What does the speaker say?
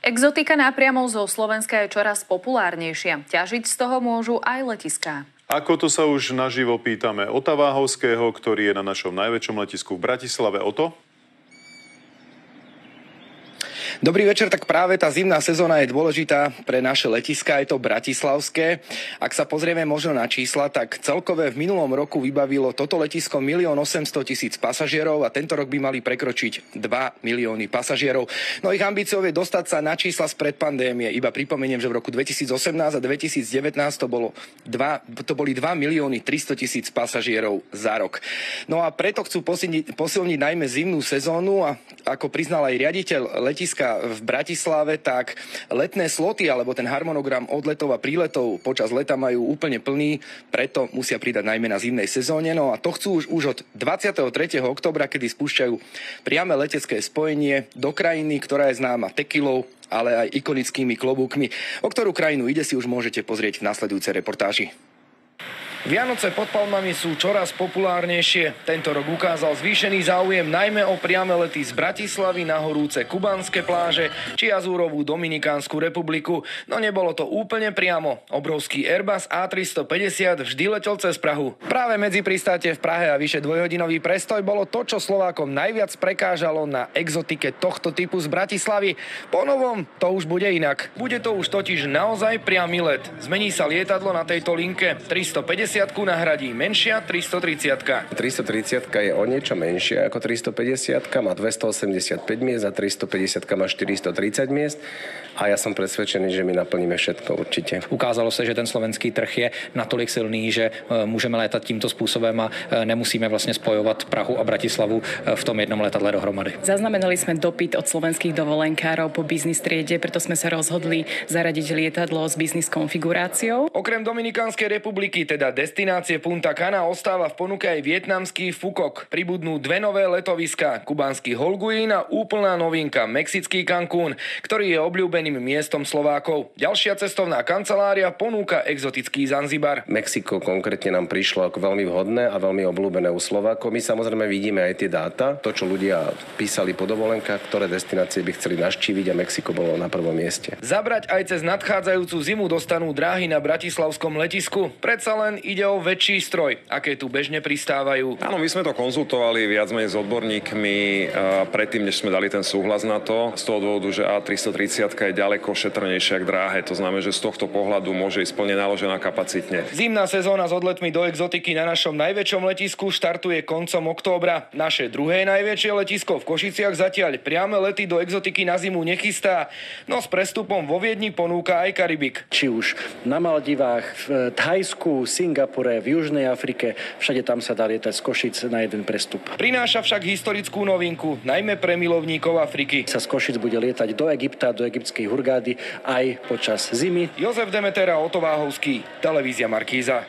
Exotika nápriamo zo Slovenska je čoraz populárnejšia. Ťažiť z toho môžu aj letiská. Ako to sa už naživo pýtame Ota Váhovského, ktorý je na našom najväčšom letisku v Bratislave. Oto? Dobrý večer, tak práve tá zimná sezóna je dôležitá pre naše letiská, je to bratislavské. Ak sa pozrieme možno na čísla, tak celkové v minulom roku vybavilo toto letisko 1 800 000 pasažierov a tento rok by mali prekročiť 2 milióny pasažierov. No ich ambíciou je dostať sa na čísla spred pandémie. Iba pripomeniem, že v roku 2018 a 2019 to boli 2 milióny 300 000 pasažierov za rok. No a preto chcú posilniť najmä zimnú sezónu a ako priznal aj riaditeľ letiska v Bratislave, tak letné sloty alebo ten harmonogram odletov a príletov počas leta majú úplne plný, preto musia pridať najmä na zimnej sezóne. No a to chcú už od 23. októbra, kedy spúšťajú priame letecké spojenie do krajiny, ktorá je známa tekilou, ale aj ikonickými klobúkmi. O ktorú krajinu ide, si už môžete pozrieť v nasledujúcej reportáži. Vianoce pod palmami sú čoraz populárnejšie. Tento rok ukázal zvýšený záujem najmä o priame lety z Bratislavy na horúce kubanské pláže či azúrovú Dominikánsku republiku. No nebolo to úplne priamo. Obrovský Airbus A350 vždy letel cez Prahu. Práve medzi pristátie v Prahe a vyše dvojhodinový prestoj bolo to, čo Slovákom najviac prekážalo na exotike tohto typu z Bratislavy. Po novom to už bude inak. Bude to už totiž naozaj priamy let. Zmení sa lietadlo na tejto linke. 350 nahradí menšia 330. 330 je o niečo menšia ako 350, má 285 miest a 350 má 430 miest a ja som presvedčený, že my naplníme všetko určite. Ukázalo sa, že ten slovenský trh je natolik silný, že môžeme létat tímto spôsobom a nemusíme vlastne spojovať Prahu a Bratislavu v tom jednom letadle dohromady. Zaznamenali sme dopyt od slovenských dovolenkárov po biznis triede, preto sme sa rozhodli zaradiť lietadlo s biznis konfiguráciou. Okrem Dominikánskej republiky, teda destinácie Punta Cana, ostáva v ponuke aj vietnamský Phuoc. Pribudnú dve nové letoviská, kubanský Holguín a úplná novinka mexický Cancún, ktorý je obľúbeným miestom Slovákov. Ďalšia cestovná kancelária ponúka exotický Zanzibar. Mexiko konkrétne nám prišlo ako veľmi vhodné a veľmi obľúbené u Slovákov. My samozrejme vidíme aj tie dáta, to čo ľudia písali po dovolenkách, ktoré destinácie by chceli navštíviť a Mexiko bolo na prvom mieste. Zabrať aj cez nadchádzajúcu zimu dostanú dráhy na bratislavskom letisku. Predsa len ide o väčší stroj, aké tu bežne pristávajú. Áno, my sme to konzultovali viac menej s odborníkmi predtým, než sme dali ten súhlas na to. Z toho dôvodu, že A330 je ďaleko šetrnejšia k dráhe. To znamená, že z tohto pohľadu môže ísť plne naložená kapacitne. Zimná sezóna s odletmi do exotiky na našom najväčšom letisku štartuje koncom októbra. Naše druhé najväčšie letisko v Košiciach zatiaľ priame lety do exotiky na zimu nechystá. No s prestupom vo Viedni ponúka aj Karibik. Či už na Maldivách, v Thajsku, Singapure, v Južnej Afrike, všade tam sa dá lietať z Košic na jeden prestup. Prináša však historickú novinku, najmä pre milovníkov Afriky. Sa z Košic bude lietať do Egypta, do egyptskej Hurgády aj počas zimy. Jozef Demeter a Oto Váhovský, televízia Markíza.